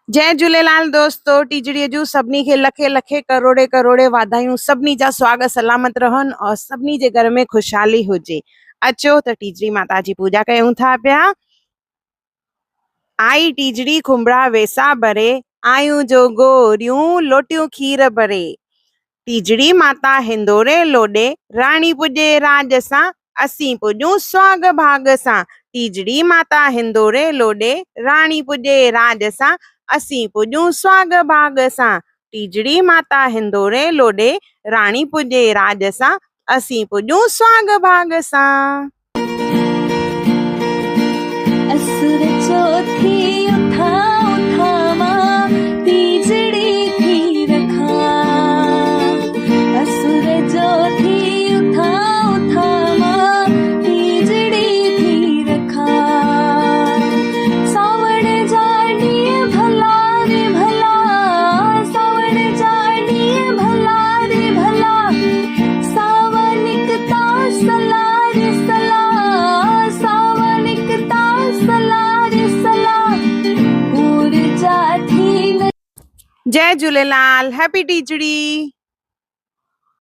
जय झूलेलाल दोस्तों। टीजड़ीअ जूं सभिनी खे लखे लखे करोड़े करोड़े वाधायूं। सभिनी जा स्वागत सलामत रहन और सभिनी जे घर में खुशहाली हुजे। अचो त टीजड़ी माता जी पूजा कयूं था पिया। आई टीजड़ी खुंबड़ा वेसा भरे, आयूं जो गोरियूं लोटियूं खीर भरे। टीजड़ी माता हिंदोरे लोडे, रानी पुजे राज सां, असीं पुजूं स्वाग भाग सां। टीजड़ी माता हिंदोरे लोडे, रानी पुजे राज सां, असीं पुजूं स्वाग भाग सां। टीजड़ी माता हिंदोरे लोडे, रानी पुजे राज सां, असीं पुजूं स्वाग भाग सां। असुर चौथी उठा उठा मां, तीजड़ी थी रखा। असुर चौथी उठा उठा मां, तीजड़ी थी रखा। सावण जाड़ीअ भला रे भला, सावण जाड़ीअ भला रे भला। सावनिकता सला रे सला, सावनिकता जय झूलेलाल। हैप्पी टीजड़ी।